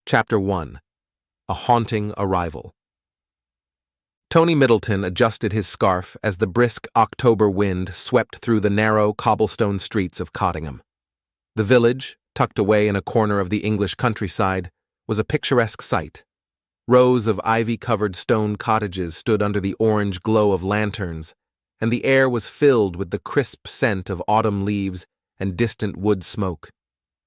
Chapter 1. A Haunting Arrival. Tony Middleton adjusted his scarf as the brisk October wind swept through the narrow cobblestone streets of Cottingham. The village, tucked away in a corner of the English countryside, was a picturesque sight. Rows of ivy-covered stone cottages stood under the orange glow of lanterns, and the air was filled with the crisp scent of autumn leaves and distant wood smoke.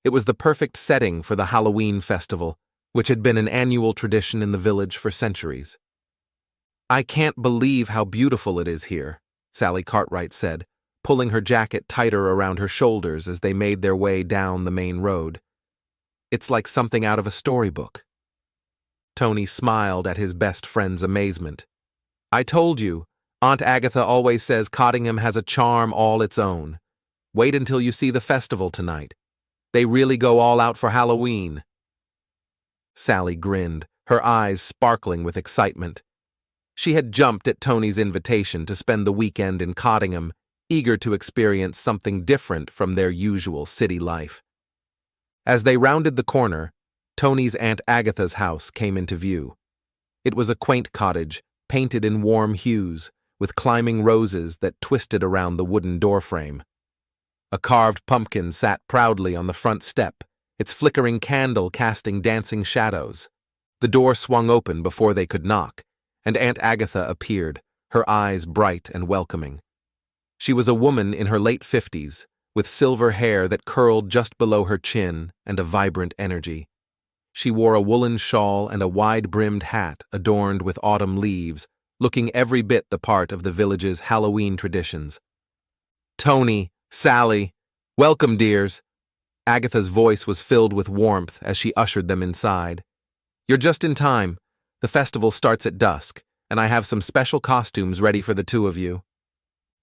It was the perfect setting for the Halloween festival, which had been an annual tradition in the village for centuries. "I can't believe how beautiful it is here," Sally Cartwright said, pulling her jacket tighter around her shoulders as they made their way down the main road. "It's like something out of a storybook." Tony smiled at his best friend's amazement. "I told you, Aunt Agatha always says Cottingham has a charm all its own. Wait until you see the festival tonight. They really go all out for Halloween." Sally grinned, her eyes sparkling with excitement. She had jumped at Tony's invitation to spend the weekend in Cottingham, eager to experience something different from their usual city life. As they rounded the corner, Tony's Aunt Agatha's house came into view. It was a quaint cottage, painted in warm hues, with climbing roses that twisted around the wooden doorframe. A carved pumpkin sat proudly on the front step, its flickering candle casting dancing shadows. The door swung open before they could knock, and Aunt Agatha appeared, her eyes bright and welcoming. She was a woman in her late 50s, with silver hair that curled just below her chin and a vibrant energy. She wore a woolen shawl and a wide-brimmed hat adorned with autumn leaves, looking every bit the part of the village's Halloween traditions. "Tony, Sally, welcome, dears." Agatha's voice was filled with warmth as she ushered them inside. "You're just in time. The festival starts at dusk, and I have some special costumes ready for the two of you."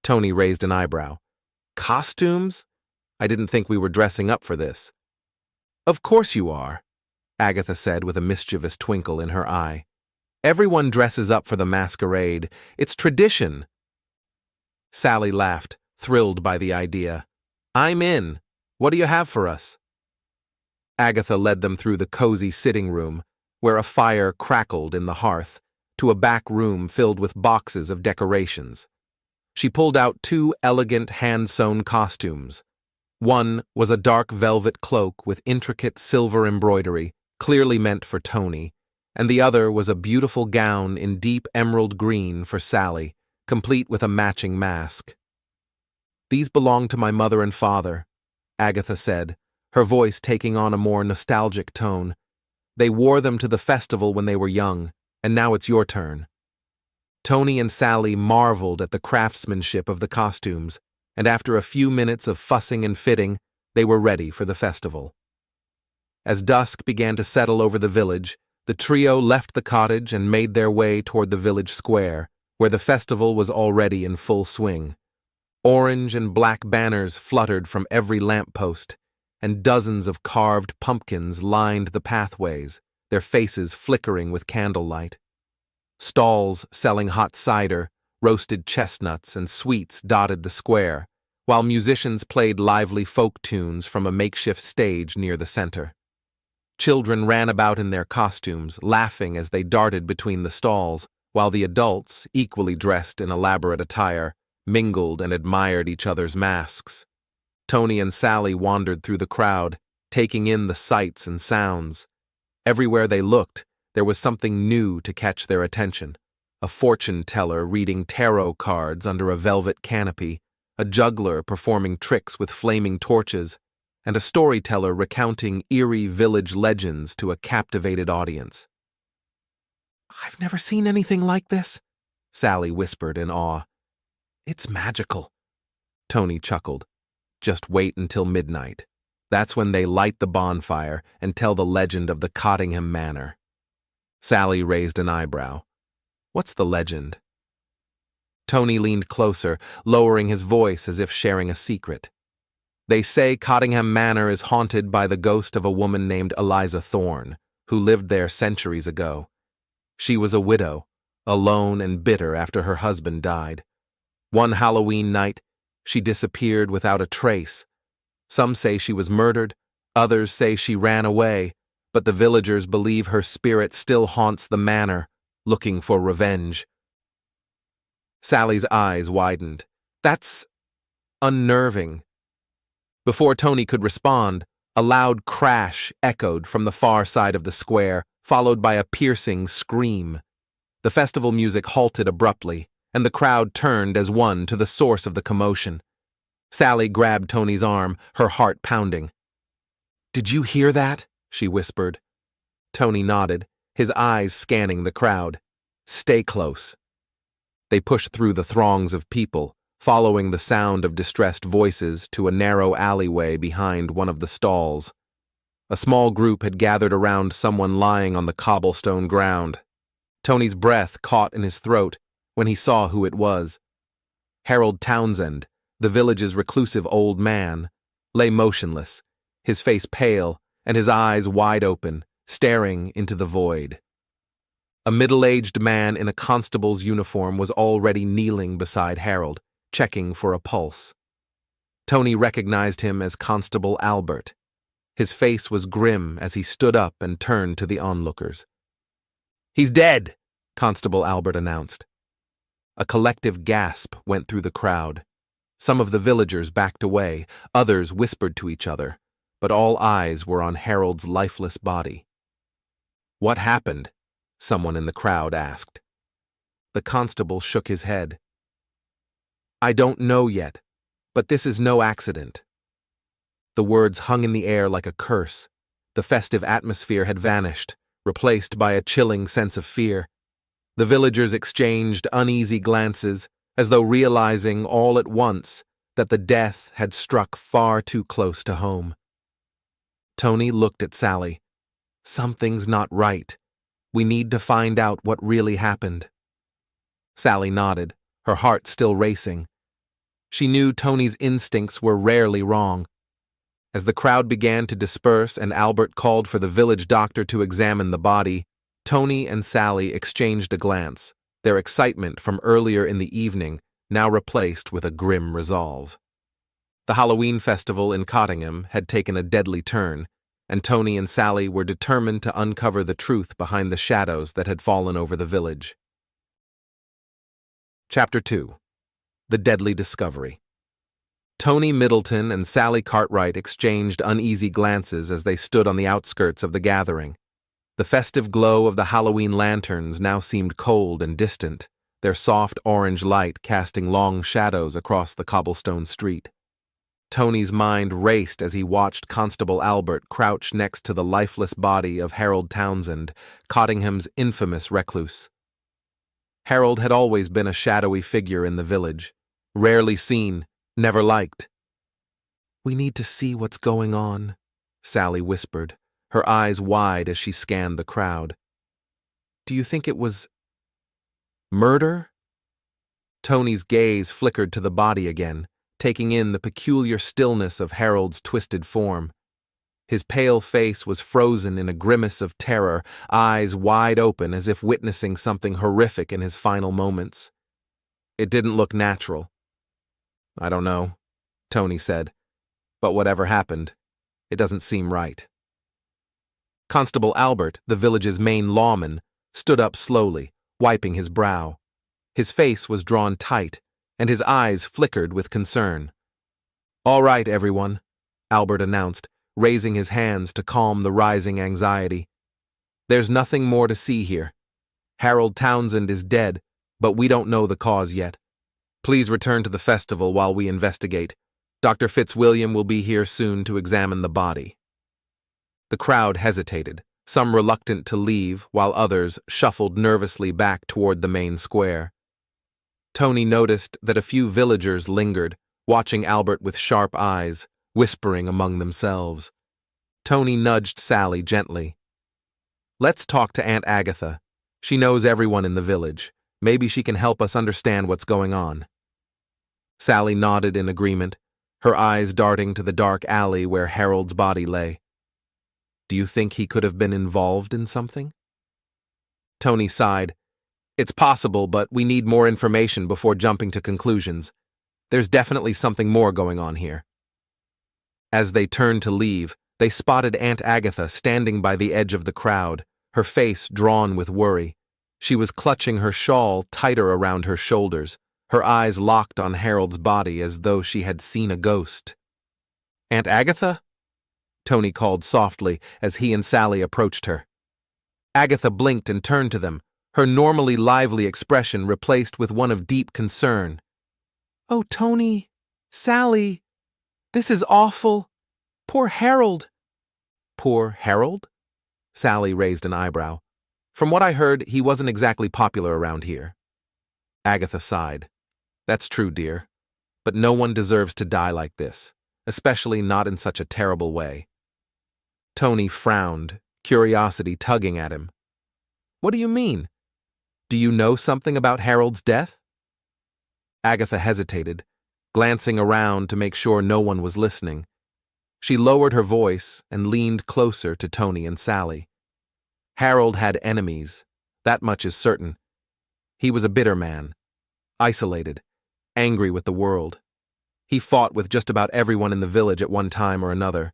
Tony raised an eyebrow. "Costumes? I didn't think we were dressing up for this." "Of course you are," Agatha said with a mischievous twinkle in her eye. "Everyone dresses up for the masquerade. It's tradition." Sally laughed, thrilled by the idea. "I'm in. What do you have for us?" Agatha led them through the cozy sitting room, where a fire crackled in the hearth, to a back room filled with boxes of decorations. She pulled out two elegant hand-sewn costumes. One was a dark velvet cloak with intricate silver embroidery, clearly meant for Tony, and the other was a beautiful gown in deep emerald green for Sally, complete with a matching mask. "These belong to my mother and father," Agatha said, her voice taking on a more nostalgic tone. "They wore them to the festival when they were young, and now it's your turn." Tony and Sally marveled at the craftsmanship of the costumes, and after a few minutes of fussing and fitting, they were ready for the festival. As dusk began to settle over the village, the trio left the cottage and made their way toward the village square, where the festival was already in full swing. Orange and black banners fluttered from every lamppost, and dozens of carved pumpkins lined the pathways, their faces flickering with candlelight. Stalls selling hot cider, roasted chestnuts, and sweets dotted the square, while musicians played lively folk tunes from a makeshift stage near the center. Children ran about in their costumes, laughing as they darted between the stalls, while the adults, equally dressed in elaborate attire, mingled and admired each other's masks. Tony and Sally wandered through the crowd, taking in the sights and sounds. Everywhere they looked, there was something new to catch their attention. A fortune teller reading tarot cards under a velvet canopy, a juggler performing tricks with flaming torches, and a storyteller recounting eerie village legends to a captivated audience. "I've never seen anything like this," Sally whispered in awe. "It's magical." Tony chuckled. "Just wait until midnight. That's when they light the bonfire and tell the legend of the Cottingham Manor." Sally raised an eyebrow. "What's the legend?" Tony leaned closer, lowering his voice as if sharing a secret. "They say Cottingham Manor is haunted by the ghost of a woman named Eliza Thorne, who lived there centuries ago. She was a widow, alone and bitter after her husband died. One Halloween night, she disappeared without a trace. Some say she was murdered, others say she ran away, but the villagers believe her spirit still haunts the manor, looking for revenge. Sally's eyes widened. That's unnerving. Before Tony could respond, a loud crash echoed from the far side of the square, followed by a piercing scream. The festival music halted abruptly, and the crowd turned as one to the source of the commotion. Sally grabbed Tony's arm, her heart pounding. "Did you hear that?" she whispered. Tony nodded, his eyes scanning the crowd. "Stay close." They pushed through the throngs of people, following the sound of distressed voices to a narrow alleyway behind one of the stalls. A small group had gathered around someone lying on the cobblestone ground. Tony's breath caught in his throat when he saw who it was. Harold Townsend, the village's reclusive old man, lay motionless, his face pale and his eyes wide open, staring into the void. A middle-aged man in a constable's uniform was already kneeling beside Harold, checking for a pulse. Tony recognized him as Constable Albert. His face was grim as he stood up and turned to the onlookers. "He's dead," Constable Albert announced. A collective gasp went through the crowd. Some of the villagers backed away, others whispered to each other, but all eyes were on Harold's lifeless body. "What happened?" someone in the crowd asked. The constable shook his head. "I don't know yet, but this is no accident." The words hung in the air like a curse. The festive atmosphere had vanished, replaced by a chilling sense of fear. The villagers exchanged uneasy glances, as though realizing all at once that the death had struck far too close to home. Tony looked at Sally. "Something's not right. We need to find out what really happened." Sally nodded, her heart still racing. She knew Tony's instincts were rarely wrong. As the crowd began to disperse and Albert called for the village doctor to examine the body, Tony and Sally exchanged a glance, their excitement from earlier in the evening now replaced with a grim resolve. The Halloween festival in Cottingham had taken a deadly turn, and Tony and Sally were determined to uncover the truth behind the shadows that had fallen over the village. Chapter 2. The Deadly Discovery. Tony Middleton and Sally Cartwright exchanged uneasy glances as they stood on the outskirts of the gathering. The festive glow of the Halloween lanterns now seemed cold and distant, their soft orange light casting long shadows across the cobblestone street. Tony's mind raced as he watched Constable Albert crouch next to the lifeless body of Harold Townsend, Cottingham's infamous recluse. Harold had always been a shadowy figure in the village, rarely seen, never liked. "We need to see what's going on," Sally whispered, her eyes wide as she scanned the crowd. "Do you think it was murder?" Tony's gaze flickered to the body again, taking in the peculiar stillness of Harold's twisted form. His pale face was frozen in a grimace of terror, eyes wide open as if witnessing something horrific in his final moments. It didn't look natural. "I don't know," Tony said, "but whatever happened, it doesn't seem right." Constable Albert, the village's main lawman, stood up slowly, wiping his brow. His face was drawn tight, and his eyes flickered with concern. "All right, everyone," Albert announced, raising his hands to calm the rising anxiety. "There's nothing more to see here. Harold Townsend is dead, but we don't know the cause yet. Please return to the festival while we investigate. Dr. Fitzwilliam will be here soon to examine the body." The crowd hesitated, some reluctant to leave, while others shuffled nervously back toward the main square. Tony noticed that a few villagers lingered, watching Albert with sharp eyes, whispering among themselves. Tony nudged Sally gently. "Let's talk to Aunt Agatha. She knows everyone in the village. Maybe she can help us understand what's going on." Sally nodded in agreement, her eyes darting to the dark alley where Harold's body lay. "Do you think he could have been involved in something?" Tony sighed. "It's possible, but we need more information before jumping to conclusions. There's definitely something more going on here." As they turned to leave, They spotted Aunt Agatha standing by the edge of the crowd, her face drawn with worry. She was clutching her shawl tighter around her shoulders, her eyes locked on Harold's body as though she had seen a ghost. "Aunt Agatha?" Tony called softly as he and Sally approached her. Agatha blinked and turned to them, her normally lively expression replaced with one of deep concern. "Oh, Tony, Sally, this is awful. Poor Harold." "Poor Harold?" Sally raised an eyebrow. "From what I heard, he wasn't exactly popular around here." Agatha sighed. "That's true, dear. But no one deserves to die like this, especially not in such a terrible way." Tony frowned, curiosity tugging at him. "What do you mean? Do you know something about Harold's death?" Agatha hesitated, glancing around to make sure no one was listening. She lowered her voice and leaned closer to Tony and Sally. Harold had enemies, that much is certain. He was a bitter man, isolated, angry with the world. He fought with just about everyone in the village at one time or another.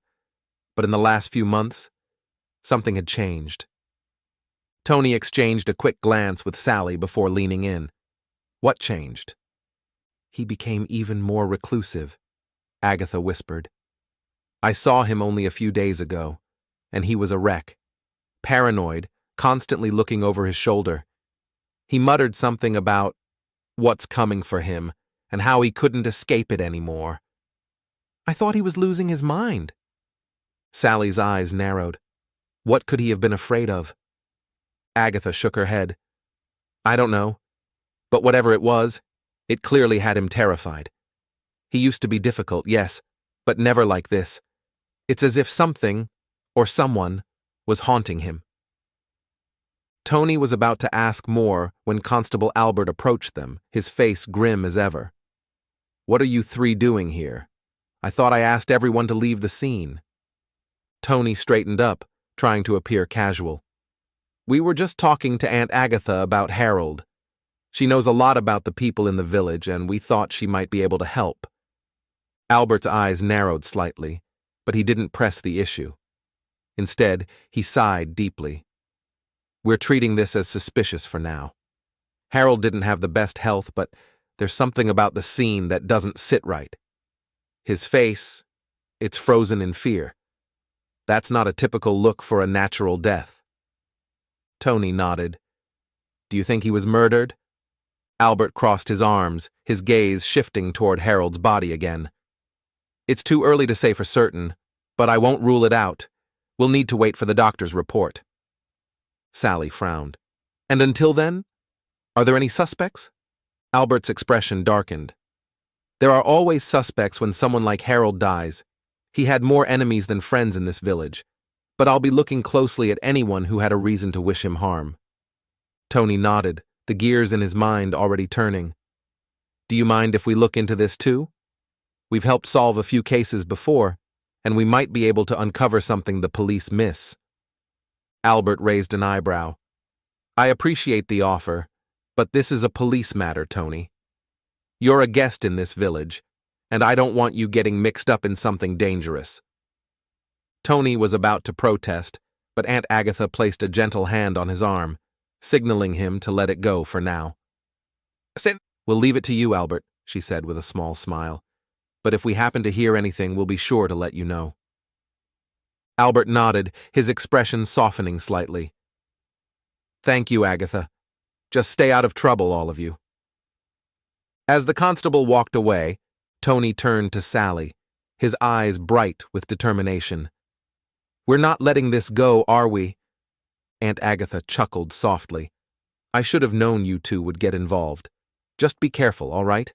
But in the last few months, something had changed. Tony exchanged a quick glance with Sally before leaning in. What changed? "He became even more reclusive," Agatha whispered. "I saw him only a few days ago, and he was a wreck. Paranoid, constantly looking over his shoulder. He muttered something about what's coming for him and how he couldn't escape it anymore." "I thought he was losing his mind." Sally's eyes narrowed. What could he have been afraid of? Agatha shook her head. "I don't know. But whatever it was, it clearly had him terrified. He used to be difficult, yes, but never like this. It's as if something, or someone, was haunting him." Tony was about to ask more when Constable Albert approached them, his face grim as ever. "What are you three doing here? I thought I asked everyone to leave the scene." Tony straightened up, trying to appear casual. "We were just talking to Aunt Agatha about Harold. She knows a lot about the people in the village, and we thought she might be able to help." Albert's eyes narrowed slightly, but he didn't press the issue. Instead, he sighed deeply. "We're treating this as suspicious for now. Harold didn't have the best health, but there's something about the scene that doesn't sit right. His face, it's frozen in fear. That's not a typical look for a natural death." Tony nodded. "Do you think he was murdered?" Albert crossed his arms, his gaze shifting toward Harold's body again. "It's too early to say for certain, but I won't rule it out. We'll need to wait for the doctor's report." Sally frowned. "And until then? Are there any suspects?" Albert's expression darkened. "There are always suspects when someone like Harold dies. He had more enemies than friends in this village, but I'll be looking closely at anyone who had a reason to wish him harm." Tony nodded, the gears in his mind already turning. "Do you mind if we look into this too? We've helped solve a few cases before, and we might be able to uncover something the police miss." Albert raised an eyebrow. "I appreciate the offer, but this is a police matter, Tony. You're a guest in this village, and I don't want you getting mixed up in something dangerous." Tony was about to protest, but Aunt Agatha placed a gentle hand on his arm, signaling him to let it go for now. "We'll leave it to you, Albert," she said with a small smile. "But if we happen to hear anything, we'll be sure to let you know." Albert nodded, his expression softening slightly. "Thank you, Agatha. Just stay out of trouble, all of you." As the constable walked away, Tony turned to Sally, his eyes bright with determination. "We're not letting this go, are we?" Aunt Agatha chuckled softly. "I should have known you two would get involved. Just be careful, all right?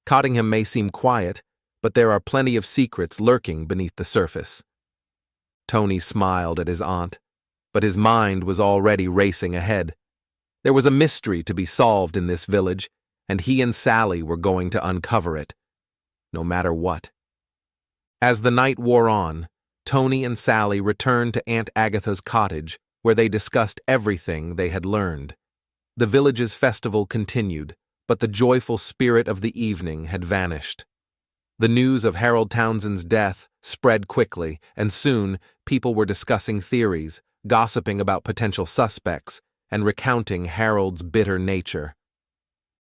Cottingham may seem quiet, but there are plenty of secrets lurking beneath the surface." Tony smiled at his aunt, but his mind was already racing ahead. There was a mystery to be solved in this village, and he and Sally were going to uncover it, no matter what. As the night wore on, Tony and Sally returned to Aunt Agatha's cottage, where they discussed everything they had learned. The village's festival continued, but the joyful spirit of the evening had vanished. The news of Harold Townsend's death spread quickly, and soon people were discussing theories, gossiping about potential suspects, and recounting Harold's bitter nature.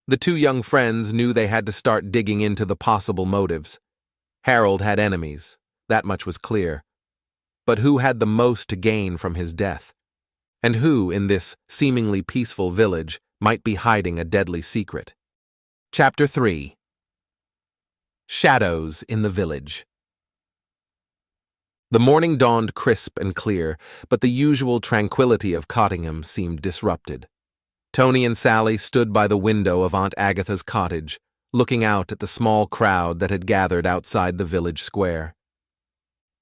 The two young friends knew they had to start digging into the possible motives. Harold had enemies, that much was clear. But who had the most to gain from his death? And who, in this seemingly peaceful village, might be hiding a deadly secret? Chapter 3. Shadows in the Village. The morning dawned crisp and clear, but the usual tranquility of Cottingham seemed disrupted. Tony and Sally stood by the window of Aunt Agatha's cottage, looking out at the small crowd that had gathered outside the village square.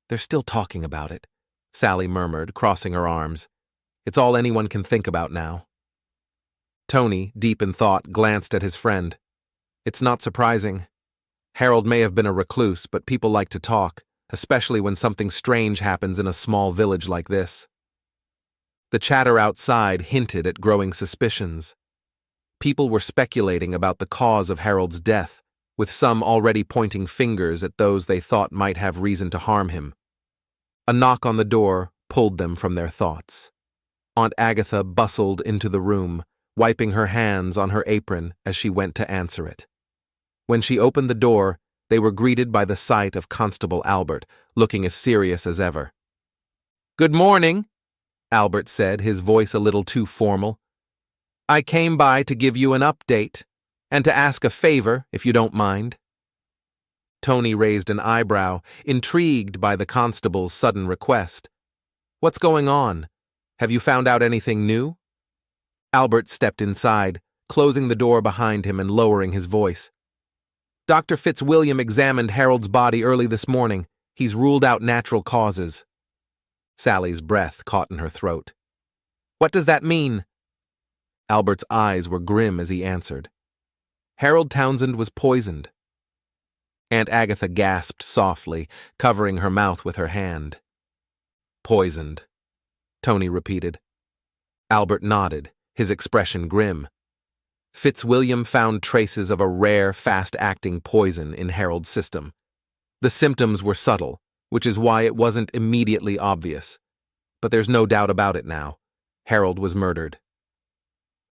"They're still talking about it," Sally murmured, crossing her arms. "It's all anyone can think about now." Tony, deep in thought, glanced at his friend. "It's not surprising. Harold may have been a recluse, but people like to talk, especially when something strange happens in a small village like this." The chatter outside hinted at growing suspicions. People were speculating about the cause of Harold's death, with some already pointing fingers at those they thought might have reason to harm him. A knock on the door pulled them from their thoughts. Aunt Agatha bustled into the room, wiping her hands on her apron as she went to answer it. When she opened the door, they were greeted by the sight of Constable Albert, looking as serious as ever. "Good morning," Albert said, his voice a little too formal. "I came by to give you an update, and to ask a favor, if you don't mind." Tony raised an eyebrow, intrigued by the constable's sudden request. "What's going on? Have you found out anything new?" Albert stepped inside, closing the door behind him and lowering his voice. "Dr. Fitzwilliam examined Harold's body early this morning. He's ruled out natural causes." Sally's breath caught in her throat. "What does that mean?" Albert's eyes were grim as he answered. "Harold Townsend was poisoned." Aunt Agatha gasped softly, covering her mouth with her hand. "Poisoned," Tony repeated. Albert nodded, his expression grim. Fitzwilliam found traces of a rare, fast-acting poison in Harold's system. The symptoms were subtle, which is why it wasn't immediately obvious. But there's no doubt about it now. Harold was murdered.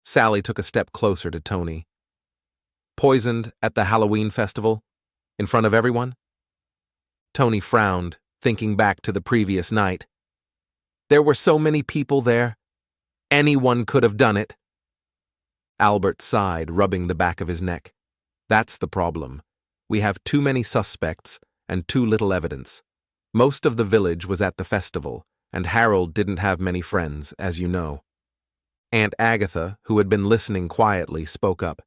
Sally took a step closer to Tony. "Poisoned at the Halloween festival? In front of everyone?" Tony frowned, thinking back to the previous night. "There were so many people there. Anyone could have done it." Albert sighed, rubbing the back of his neck. "That's the problem. We have too many suspects and too little evidence. Most of the village was at the festival, and Harold didn't have many friends, as you know." Aunt Agatha, who had been listening quietly, spoke up.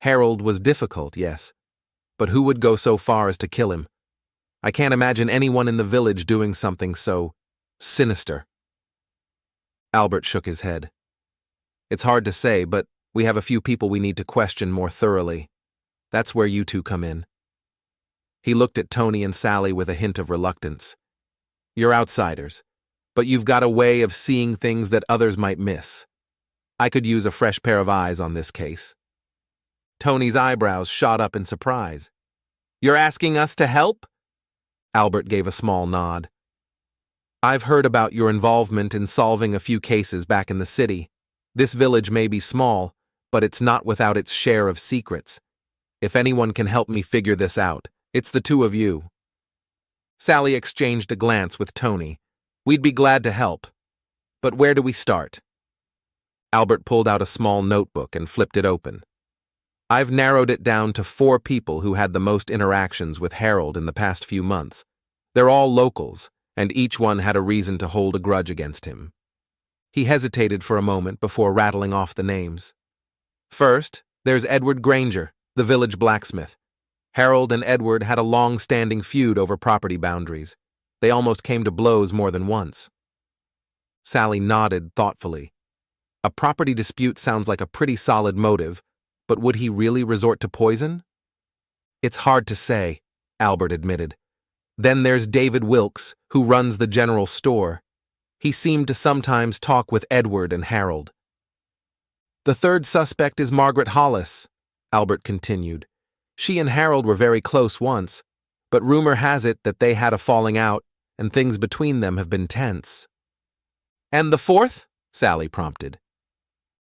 "Harold was difficult, yes, but who would go so far as to kill him? I can't imagine anyone in the village doing something so sinister." Albert shook his head. "It's hard to say, but we have a few people we need to question more thoroughly. That's where you two come in." He looked at Tony and Sally with a hint of reluctance. "You're outsiders, but you've got a way of seeing things that others might miss. I could use a fresh pair of eyes on this case." Tony's eyebrows shot up in surprise. "You're asking us to help?" Albert gave a small nod. "I've heard about your involvement in solving a few cases back in the city. This village may be small, but it's not without its share of secrets. If anyone can help me figure this out, it's the two of you." Sally exchanged a glance with Tony. "We'd be glad to help. But where do we start?" Albert pulled out a small notebook and flipped it open. "I've narrowed it down to 4 people who had the most interactions with Harold in the past few months. They're all locals, and each one had a reason to hold a grudge against him." He hesitated for a moment before rattling off the names. "First, there's Edward Granger, the village blacksmith. Harold and Edward had a long-standing feud over property boundaries. They almost came to blows more than once." Sally nodded thoughtfully. A property dispute sounds like a pretty solid motive, but would he really resort to poison? "It's hard to say," Albert admitted. "Then there's David Wilkes, who runs the general store. He seemed to sometimes talk with Edward and Harold." "The third suspect is Margaret Hollis," Albert continued. She and Harold were very close once, but rumor has it that they had a falling out and things between them have been tense. And the fourth? Sally prompted.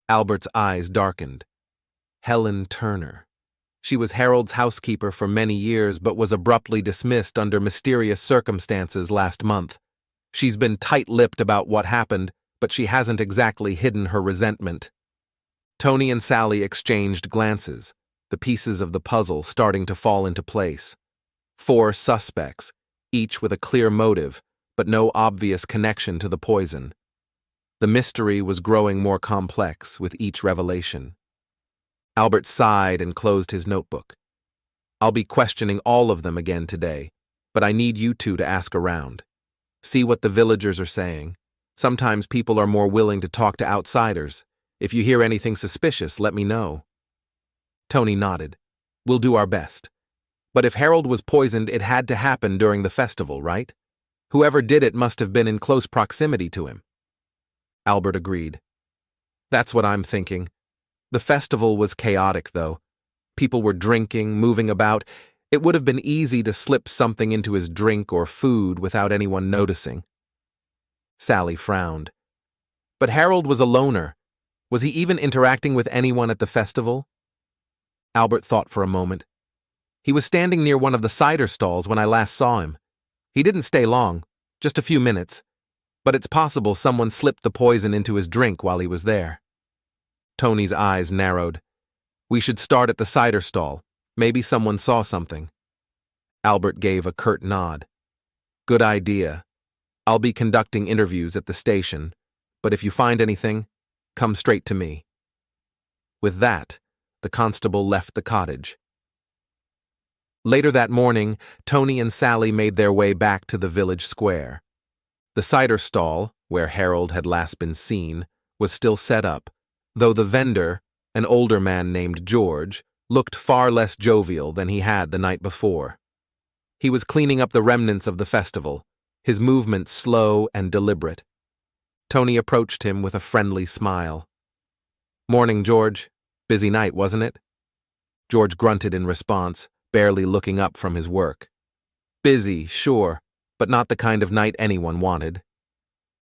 Albert's eyes darkened. Helen Turner. She was Harold's housekeeper for many years but was abruptly dismissed under mysterious circumstances last month. She's been tight-lipped about what happened, but she hasn't exactly hidden her resentment. Tony and Sally exchanged glances, the pieces of the puzzle starting to fall into place. 4 suspects, each with a clear motive, but no obvious connection to the poison. The mystery was growing more complex with each revelation. Albert sighed and closed his notebook. I'll be questioning all of them again today, but I need you two to ask around. See what the villagers are saying. Sometimes people are more willing to talk to outsiders. If you hear anything suspicious, let me know. Tony nodded. We'll do our best. But if Harold was poisoned, it had to happen during the festival, right? Whoever did it must have been in close proximity to him. Albert agreed. That's what I'm thinking. The festival was chaotic, though. People were drinking, moving about. It would have been easy to slip something into his drink or food without anyone noticing. Sally frowned. But Harold was a loner. Was he even interacting with anyone at the festival? Albert thought for a moment. He was standing near one of the cider stalls when I last saw him. He didn't stay long, just a few minutes. But it's possible someone slipped the poison into his drink while he was there. Tony's eyes narrowed. We should start at the cider stall. Maybe someone saw something. Albert gave a curt nod. Good idea. I'll be conducting interviews at the station, but if you find anything, come straight to me. With that, the constable left the cottage. Later that morning, Tony and Sally made their way back to the village square. The cider stall, where Harold had last been seen, was still set up, though the vendor, an older man named George, looked far less jovial than he had the night before. He was cleaning up the remnants of the festival, his movements slow and deliberate. Tony approached him with a friendly smile. Morning, George. Busy night, wasn't it? George grunted in response, barely looking up from his work. Busy, sure, but not the kind of night anyone wanted.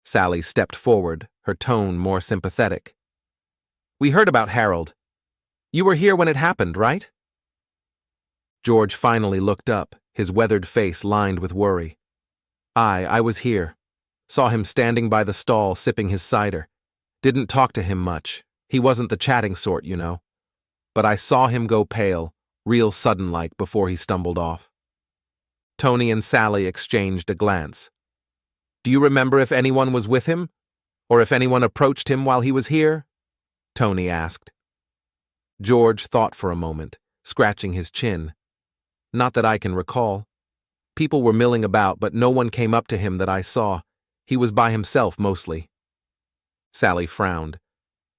Sally stepped forward, her tone more sympathetic. We heard about Harold. You were here when it happened, right? George finally looked up, his weathered face lined with worry. I was here. Saw him standing by the stall sipping his cider. Didn't talk to him much. He wasn't the chatting sort, you know. But I saw him go pale, real sudden-like before he stumbled off. Tony and Sally exchanged a glance. Do you remember if anyone was with him? Or if anyone approached him while he was here? Tony asked. George thought for a moment, scratching his chin. Not that I can recall. People were milling about, but no one came up to him that I saw. He was by himself mostly. Sally frowned.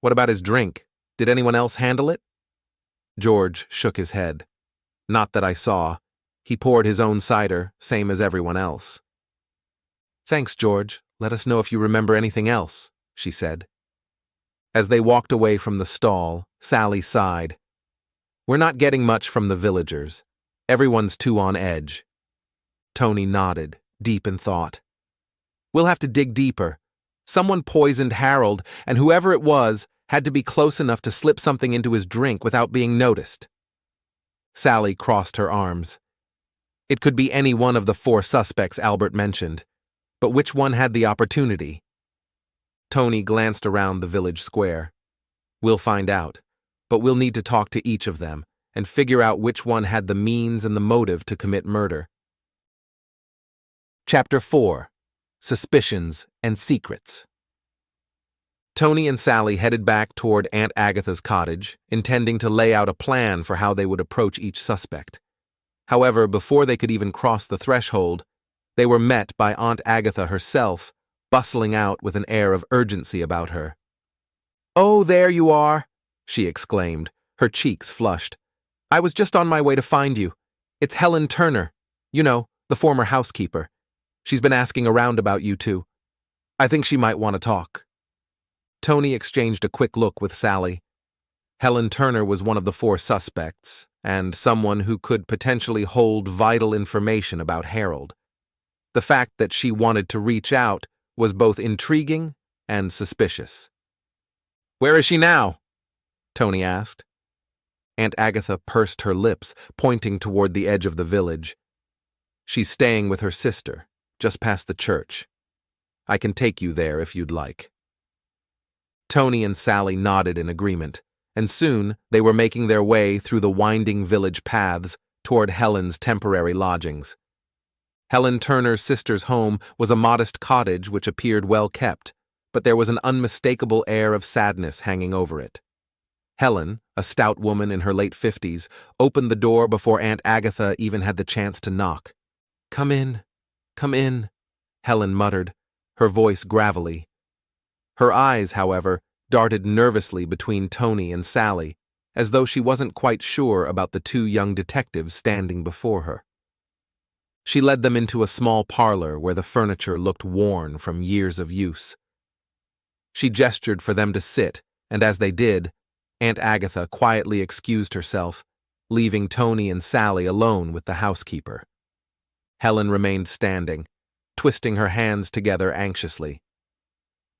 What about his drink? Did anyone else handle it? George shook his head. Not that I saw. He poured his own cider, same as everyone else. Thanks, George. Let us know if you remember anything else, she said. As they walked away from the stall, Sally sighed. We're not getting much from the villagers. Everyone's too on edge. Tony nodded, deep in thought. We'll have to dig deeper. Someone poisoned Harold, and whoever it was had to be close enough to slip something into his drink without being noticed. Sally crossed her arms. It could be any one of the 4 suspects Albert mentioned, but which one had the opportunity? Tony glanced around the village square. We'll find out, but we'll need to talk to each of them and figure out which one had the means and the motive to commit murder. Chapter 4. Suspicions and Secrets. Tony and Sally headed back toward Aunt Agatha's cottage, intending to lay out a plan for how they would approach each suspect. However, before they could even cross the threshold, they were met by Aunt Agatha herself, bustling out with an air of urgency about her. "Oh, there you are," she exclaimed, her cheeks flushed. "I was just on my way to find you. It's Helen Turner, you know, the former housekeeper. She's been asking around about you two. I think she might want to talk." Tony exchanged a quick look with Sally. Helen Turner was one of the 4 suspects, and someone who could potentially hold vital information about Harold. The fact that she wanted to reach out was both intriguing and suspicious. "Where is she now?" Tony asked. Aunt Agatha pursed her lips, pointing toward the edge of the village. "She's staying with her sister, just past the church. I can take you there if you'd like." Tony and Sally nodded in agreement, and soon they were making their way through the winding village paths toward Helen's temporary lodgings. Helen Turner's sister's home was a modest cottage which appeared well kept, but there was an unmistakable air of sadness hanging over it. Helen, a stout woman in her late 50s, opened the door before Aunt Agatha even had the chance to knock. Come in," Helen muttered, her voice gravelly. Her eyes, however, darted nervously between Tony and Sally, as though she wasn't quite sure about the two young detectives standing before her. She led them into a small parlor where the furniture looked worn from years of use. She gestured for them to sit, and as they did, Aunt Agatha quietly excused herself, leaving Tony and Sally alone with the housekeeper. Helen remained standing, twisting her hands together anxiously.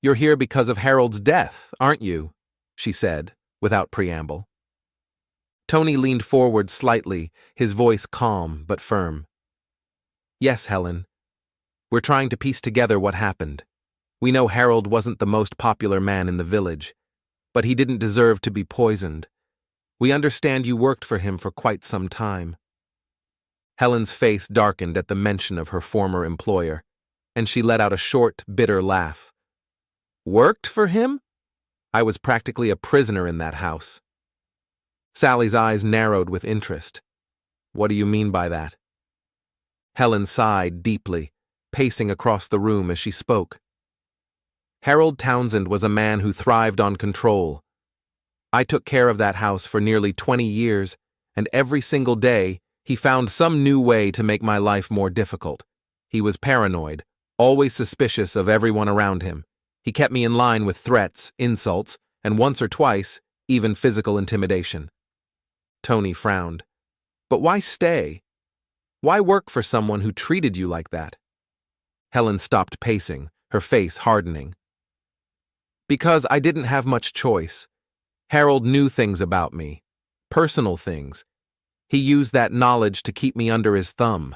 "You're here because of Harold's death, aren't you?" she said, without preamble. Tony leaned forward slightly, his voice calm but firm. "Yes, Helen. We're trying to piece together what happened. We know Harold wasn't the most popular man in the village, but he didn't deserve to be poisoned. We understand you worked for him for quite some time." Helen's face darkened at the mention of her former employer, and she let out a short, bitter laugh. "Worked for him? I was practically a prisoner in that house." Sally's eyes narrowed with interest. "What do you mean by that?" Helen sighed deeply, pacing across the room as she spoke. "Harold Townsend was a man who thrived on control. I took care of that house for nearly 20 years, and every single day he found some new way to make my life more difficult. He was paranoid, always suspicious of everyone around him. He kept me in line with threats, insults, and once or twice, even physical intimidation." Tony frowned. "But why stay? Why work for someone who treated you like that?" Helen stopped pacing, her face hardening. "Because I didn't have much choice. Harold knew things about me, personal things. He used that knowledge to keep me under his thumb.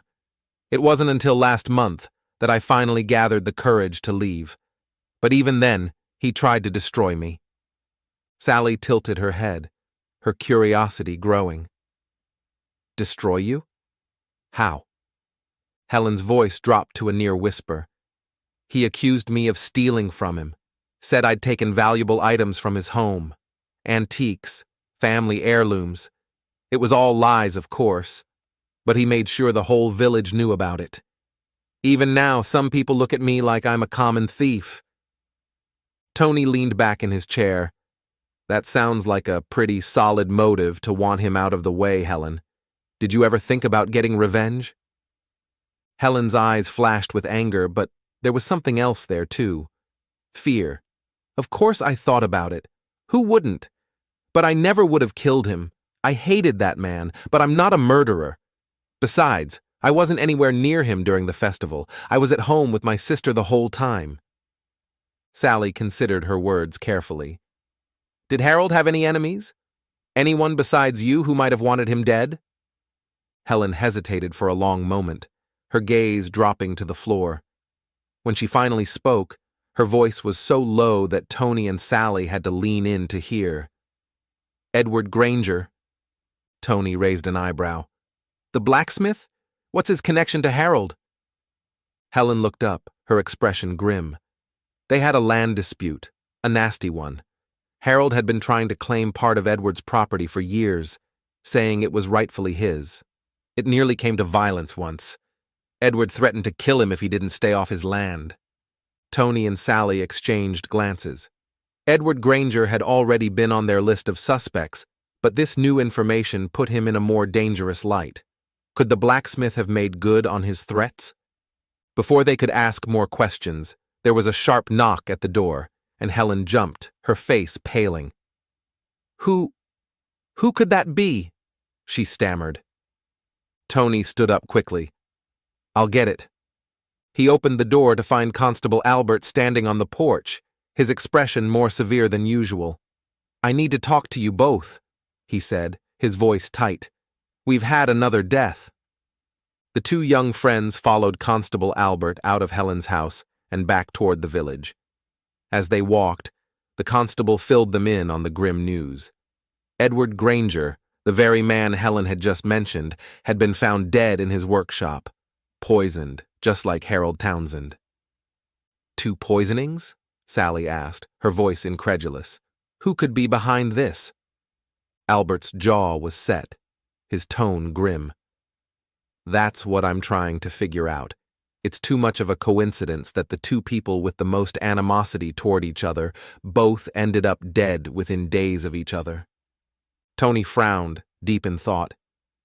It wasn't until last month that I finally gathered the courage to leave. But even then, he tried to destroy me." Sally tilted her head, her curiosity growing. "Destroy you? How?" Helen's voice dropped to a near whisper. "He accused me of stealing from him, said I'd taken valuable items from his home, antiques, family heirlooms. It was all lies, of course, but he made sure the whole village knew about it. Even now, some people look at me like I'm a common thief." Tony leaned back in his chair. "That sounds like a pretty solid motive to want him out of the way, Helen. Did you ever think about getting revenge?" Helen's eyes flashed with anger, but there was something else there, too. Fear. "Of course I thought about it. Who wouldn't? But I never would have killed him. I hated that man, but I'm not a murderer. Besides, I wasn't anywhere near him during the festival. I was at home with my sister the whole time." Sally considered her words carefully. "Did Harold have any enemies? Anyone besides you who might have wanted him dead?" Helen hesitated for a long moment, her gaze dropping to the floor. When she finally spoke, her voice was so low that Tony and Sally had to lean in to hear. "Edward Granger." Tony raised an eyebrow. "The blacksmith? What's his connection to Harold?" Helen looked up, her expression grim. They had a land dispute, a nasty one. Harold had been trying to claim part of Edward's property for years, saying it was rightfully his. It nearly came to violence once. Edward threatened to kill him if he didn't stay off his land. Tony and Sally exchanged glances. Edward Granger had already been on their list of suspects, but this new information put him in a more dangerous light. Could the blacksmith have made good on his threats? Before they could ask more questions, there was a sharp knock at the door, and Helen jumped, her face paling. Who could that be?" she stammered. Tony stood up quickly. "I'll get it." He opened the door to find Constable Albert standing on the porch, his expression more severe than usual. "I need to talk to you both," he said, his voice tight. "We've had another death." The two young friends followed Constable Albert out of Helen's house and back toward the village. As they walked, the constable filled them in on the grim news. Edward Granger, the very man Helen had just mentioned, had been found dead in his workshop, poisoned, just like Harold Townsend. "Two poisonings?" Sally asked, her voice incredulous. "Who could be behind this?" Albert's jaw was set, his tone grim. "That's what I'm trying to figure out. It's too much of a coincidence that the two people with the most animosity toward each other both ended up dead within days of each other." Tony frowned, deep in thought.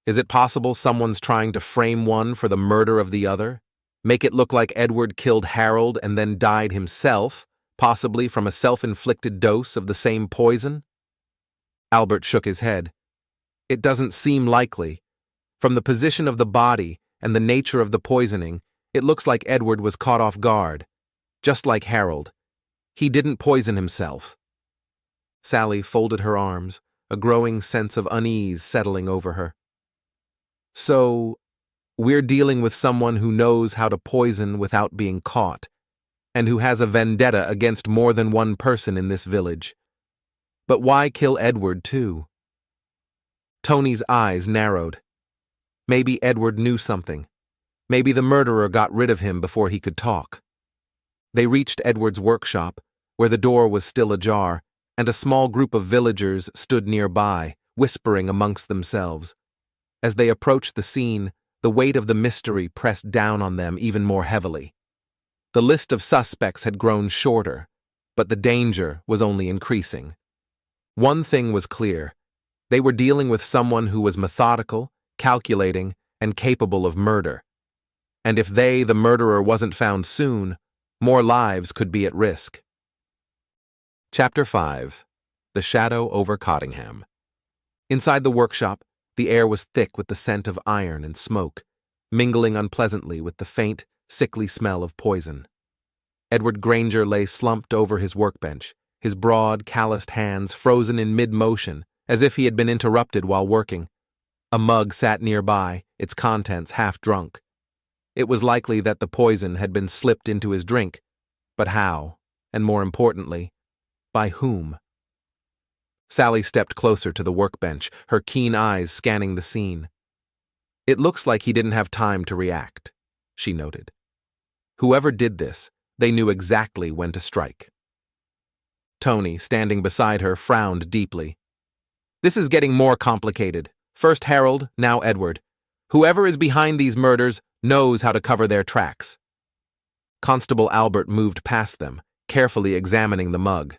Is it possible someone's trying to frame one for the murder of the other? Make it look like Edward killed Harold and then died himself, possibly from a self-inflicted dose of the same poison? Albert shook his head. "It doesn't seem likely. From the position of the body and the nature of the poisoning, it looks like Edward was caught off guard, just like Harold. He didn't poison himself." Sally folded her arms, a growing sense of unease settling over her. "So, we're dealing with someone who knows how to poison without being caught, and who has a vendetta against more than one person in this village. But why kill Edward, too?" Tony's eyes narrowed. Maybe Edward knew something. Maybe the murderer got rid of him before he could talk. They reached Edward's workshop, where the door was still ajar, and a small group of villagers stood nearby, whispering amongst themselves. As they approached the scene, the weight of the mystery pressed down on them even more heavily. The list of suspects had grown shorter, but the danger was only increasing. One thing was clear. They were dealing with someone who was methodical, calculating, and capable of murder. And if the murderer, wasn't found soon, more lives could be at risk. Chapter 5. The Shadow over Cottingham. Inside the workshop, the air was thick with the scent of iron and smoke, mingling unpleasantly with the faint, sickly smell of poison. Edward Granger lay slumped over his workbench, his broad, calloused hands frozen in mid-motion, as if he had been interrupted while working. A mug sat nearby, its contents half drunk. It was likely that the poison had been slipped into his drink, but how, and more importantly, by whom? Sally stepped closer to the workbench, her keen eyes scanning the scene. "It looks like he didn't have time to react," she noted. "Whoever did this, they knew exactly when to strike." Tony, standing beside her, frowned deeply. "This is getting more complicated. First Harold, now Edward. Whoever is behind these murders knows how to cover their tracks." Constable Albert moved past them, carefully examining the mug.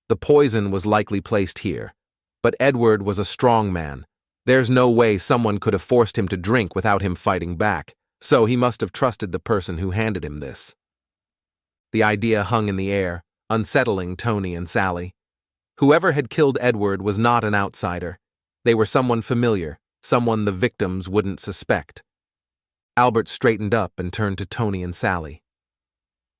The poison was likely placed here, but Edward was a strong man. There's no way someone could have forced him to drink without him fighting back, so he must have trusted the person who handed him this. The idea hung in the air, unsettling Tony and Sally. Whoever had killed Edward was not an outsider. They were someone familiar, someone the victims wouldn't suspect. Albert straightened up and turned to Tony and Sally.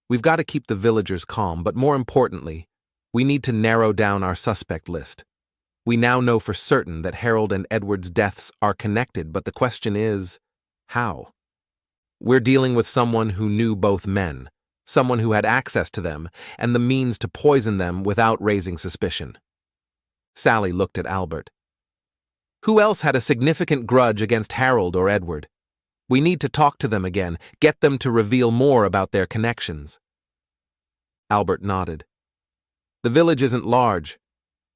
"We've got to keep the villagers calm, but more importantly, we need to narrow down our suspect list. We now know for certain that Harold and Edward's deaths are connected, but the question is, how? We're dealing with someone who knew both men, someone who had access to them, and the means to poison them without raising suspicion." Sally looked at Albert. "Who else had a significant grudge against Harold or Edward? We need to talk to them again, get them to reveal more about their connections." Albert nodded. "The village isn't large.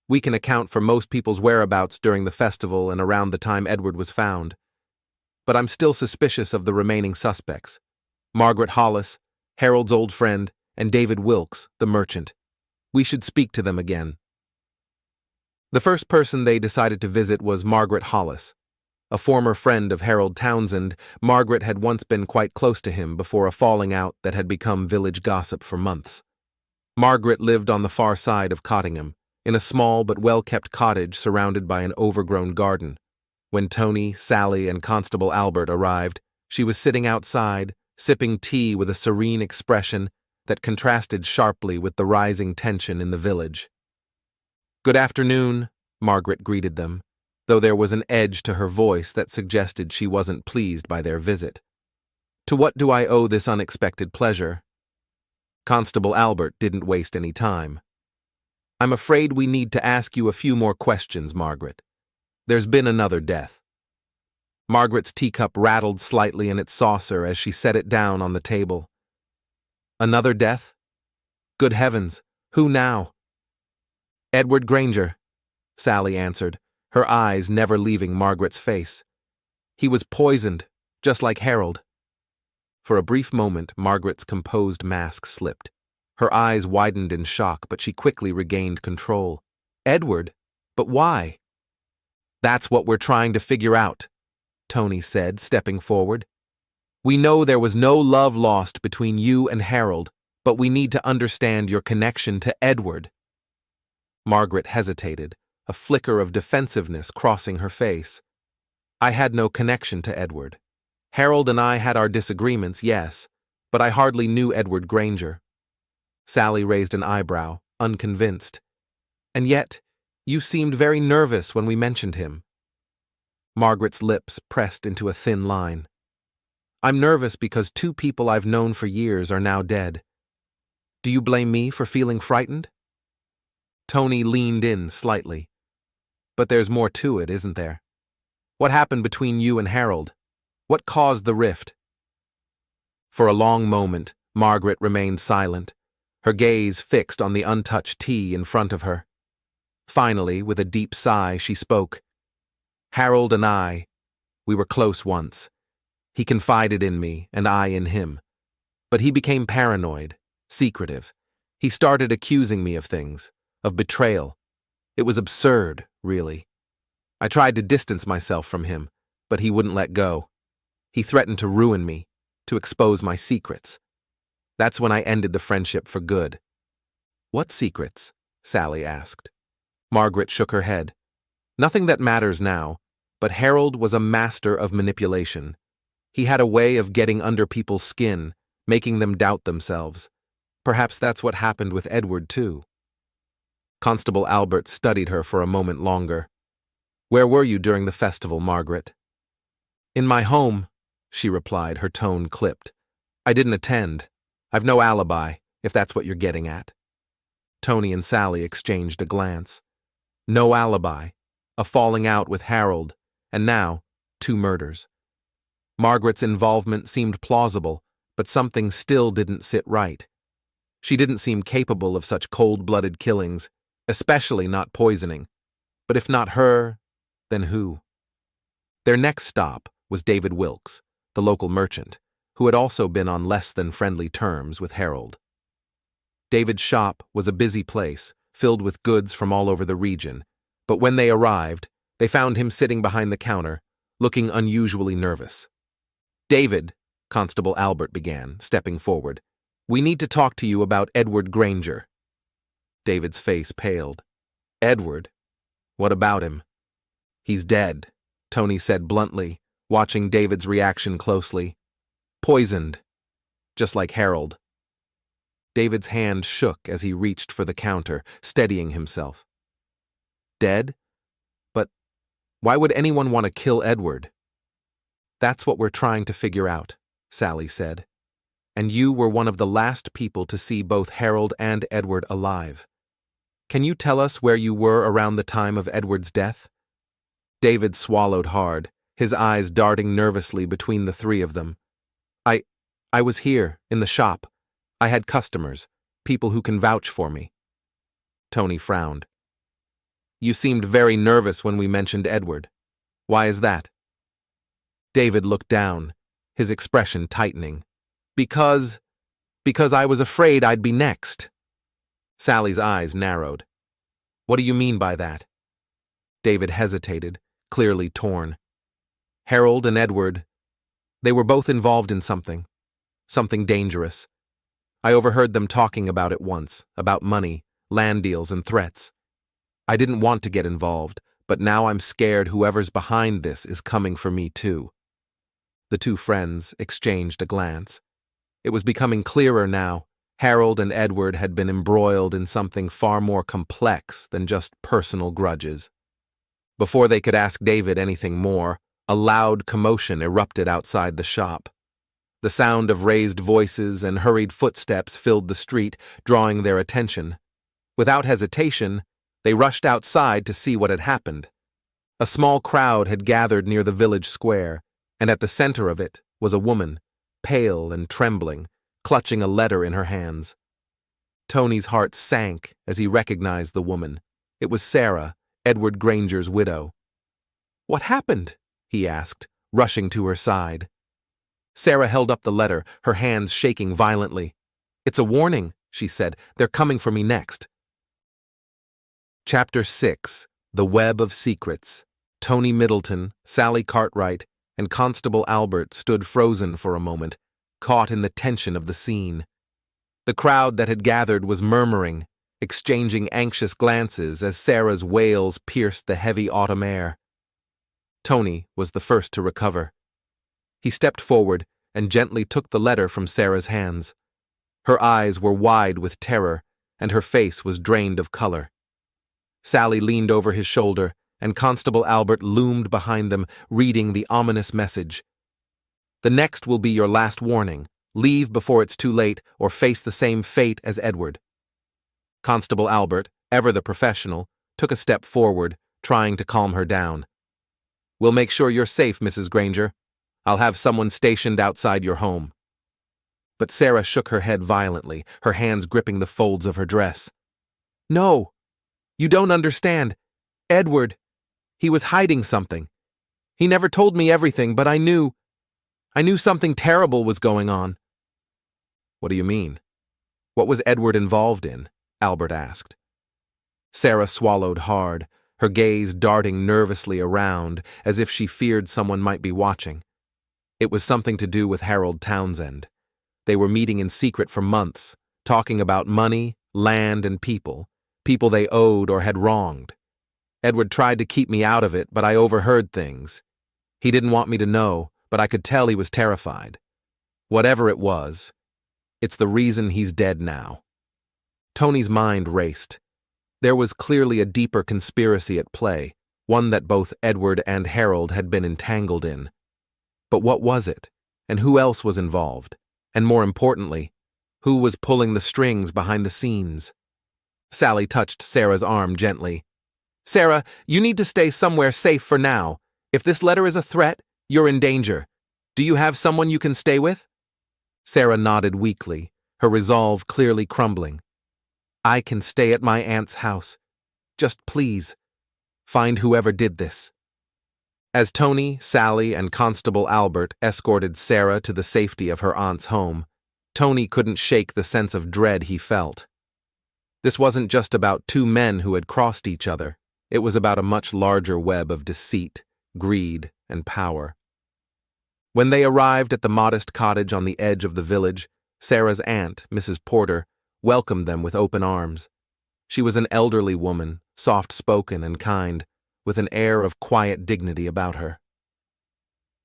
We can account for most people's whereabouts during the festival and around the time Edward was found. But I'm still suspicious of the remaining suspects. Margaret Hollis, Harold's old friend, and David Wilkes, the merchant. We should speak to them again." The first person they decided to visit was Margaret Hollis. A former friend of Harold Townsend, Margaret had once been quite close to him before a falling out that had become village gossip for months. Margaret lived on the far side of Cottingham, in a small but well-kept cottage surrounded by an overgrown garden. When Tony, Sally, and Constable Albert arrived, she was sitting outside, sipping tea with a serene expression that contrasted sharply with the rising tension in the village. "Good afternoon," Margaret greeted them, though there was an edge to her voice that suggested she wasn't pleased by their visit. "To what do I owe this unexpected pleasure?" Constable Albert didn't waste any time. "I'm afraid we need to ask you a few more questions, Margaret. There's been another death." Margaret's teacup rattled slightly in its saucer as she set it down on the table. "Another death? Good heavens, who now?" "Edward Granger," Sally answered, her eyes never leaving Margaret's face. "He was poisoned, just like Harold." For a brief moment, Margaret's composed mask slipped. Her eyes widened in shock, but she quickly regained control. "Edward? But why?" "That's what we're trying to figure out," Tony said, stepping forward. "We know there was no love lost between you and Harold, but we need to understand your connection to Edward." Margaret hesitated, a flicker of defensiveness crossing her face. "I had no connection to Edward. Harold and I had our disagreements, yes, but I hardly knew Edward Granger." Sally raised an eyebrow, unconvinced. "And yet, you seemed very nervous when we mentioned him." Margaret's lips pressed into a thin line. "I'm nervous because two people I've known for years are now dead. Do you blame me for feeling frightened?" Tony leaned in slightly. "But there's more to it, isn't there? What happened between you and Harold? What caused the rift?" For a long moment, Margaret remained silent, her gaze fixed on the untouched tea in front of her. Finally, with a deep sigh, she spoke. "Harold and we were close once. He confided in me, and I in him. But he became paranoid, secretive. He started accusing me of things, of betrayal. It was absurd, really. I tried to distance myself from him, but he wouldn't let go. He threatened to ruin me, to expose my secrets. That's when I ended the friendship for good." "What secrets?" Sally asked. Margaret shook her head. "Nothing that matters now, but Harold was a master of manipulation. He had a way of getting under people's skin, making them doubt themselves. Perhaps that's what happened with Edward, too." Constable Albert studied her for a moment longer. "Where were you during the festival, Margaret?" "In my home," she replied, her tone clipped. "I didn't attend. I've no alibi, if that's what you're getting at." Tony and Sally exchanged a glance. No alibi, a falling out with Harold, and now, 2 murders. Margaret's involvement seemed plausible, but something still didn't sit right. She didn't seem capable of such cold-blooded killings, especially not poisoning. But if not her, then who? Their next stop was David Wilkes, the local merchant, who had also been on less than friendly terms with Harold. David's shop was a busy place, filled with goods from all over the region, but when they arrived, they found him sitting behind the counter, looking unusually nervous. "David," Constable Albert began, stepping forward, "we need to talk to you about Edward Granger." David's face paled. "Edward? What about him?" "He's dead," Tony said bluntly, watching David's reaction closely. "Poisoned, just like Harold." David's hand shook as he reached for the counter, steadying himself. "Dead? But why would anyone want to kill Edward?" "That's what we're trying to figure out," Sally said. "And you were one of the last people to see both Harold and Edward alive. Can you tell us where you were around the time of Edward's death?" David swallowed hard, his eyes darting nervously between the 3 of them. I was here, in the shop. I had customers, people who can vouch for me." Tony frowned. "You seemed very nervous when we mentioned Edward. Why is that?" David looked down, his expression tightening. Because I was afraid I'd be next." Sally's eyes narrowed. "What do you mean by that?" David hesitated, clearly torn. "Harold and Edward, they were both involved in something dangerous. I overheard them talking about it once, about money, land deals, and threats. I didn't want to get involved, but now I'm scared whoever's behind this is coming for me too." The two friends exchanged a glance. It was becoming clearer now. Harold and Edward had been embroiled in something far more complex than just personal grudges. Before they could ask David anything more, a loud commotion erupted outside the shop. The sound of raised voices and hurried footsteps filled the street, drawing their attention. Without hesitation, they rushed outside to see what had happened. A small crowd had gathered near the village square, and at the center of it was a woman, pale and trembling, clutching a letter in her hands. Tony's heart sank as he recognized the woman. It was Sarah, Edward Granger's widow. "What happened?" he asked, rushing to her side. Sarah held up the letter, her hands shaking violently. "It's a warning," she said. "They're coming for me next." Chapter 6. The Web of Secrets. Tony Middleton, Sally Cartwright, and Constable Albert stood frozen for a moment, caught in the tension of the scene. The crowd that had gathered was murmuring, exchanging anxious glances as Sarah's wails pierced the heavy autumn air. Tony was the first to recover. He stepped forward and gently took the letter from Sarah's hands. Her eyes were wide with terror, and her face was drained of color. Sally leaned over his shoulder, and Constable Albert loomed behind them, reading the ominous message. "The next will be your last warning. Leave before it's too late, or face the same fate as Edward." Constable Albert, ever the professional, took a step forward, trying to calm her down. "We'll make sure you're safe, Mrs. Granger. I'll have someone stationed outside your home." But Sarah shook her head violently, her hands gripping the folds of her dress. "No, you don't understand. Edward, he was hiding something. He never told me everything, but I knew something terrible was going on." "What do you mean? What was Edward involved in?" Albert asked. Sarah swallowed hard, her gaze darting nervously around as if she feared someone might be watching. It was something to do with Harold Townsend. They were meeting in secret for months, talking about money, land, and people they owed or had wronged. Edward tried to keep me out of it, but I overheard things. He didn't want me to know, but I could tell he was terrified. Whatever it was, it's the reason he's dead now. Tony's mind raced. There was clearly a deeper conspiracy at play, one that both Edward and Harold had been entangled in. But what was it? And who else was involved? And more importantly, who was pulling the strings behind the scenes? Sally touched Sarah's arm gently. "Sarah, you need to stay somewhere safe for now. If this letter is a threat, you're in danger. Do you have someone you can stay with?" Sarah nodded weakly, her resolve clearly crumbling. "I can stay at my aunt's house. Just please, find whoever did this." As Tony, Sally, and Constable Albert escorted Sarah to the safety of her aunt's home, Tony couldn't shake the sense of dread he felt. This wasn't just about two men who had crossed each other. It was about a much larger web of deceit, greed, and power. When they arrived at the modest cottage on the edge of the village, Sarah's aunt, Mrs. Porter, welcomed them with open arms. She was an elderly woman, soft-spoken and kind, with an air of quiet dignity about her.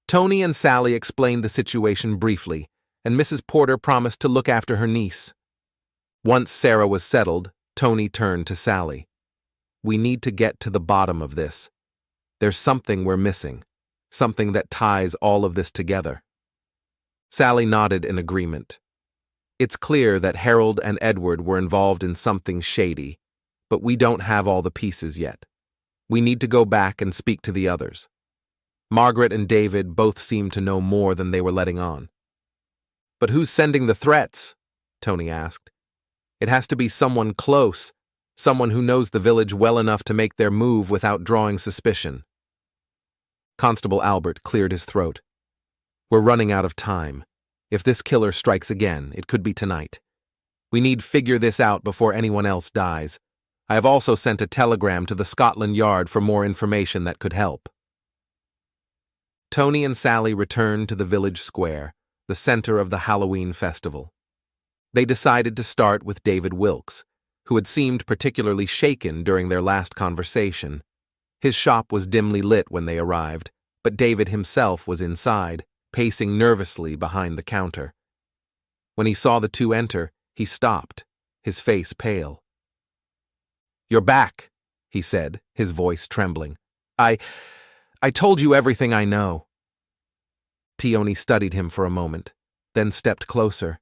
Tony and Sally explained the situation briefly, and Mrs. Porter promised to look after her niece. Once Sarah was settled, Tony turned to Sally. "We need to get to the bottom of this. There's something we're missing, something that ties all of this together." Sally nodded in agreement. "It's clear that Harold and Edward were involved in something shady, but we don't have all the pieces yet. We need to go back and speak to the others." Margaret and David both seemed to know more than they were letting on. "But who's sending the threats?" Tony asked. "It has to be someone close, someone who knows the village well enough to make their move without drawing suspicion." Constable Albert cleared his throat. "We're running out of time. If this killer strikes again, it could be tonight. We need to figure this out before anyone else dies. I have also sent a telegram to the Scotland Yard for more information that could help." Tony and Sally returned to the village square, the center of the Halloween festival. They decided to start with David Wilkes, who had seemed particularly shaken during their last conversation. His shop was dimly lit when they arrived, but David himself was inside, pacing nervously behind the counter. When he saw the two enter, he stopped, his face pale. "You're back," he said, his voice trembling. I told you everything I know." Tioni studied him for a moment, then stepped closer.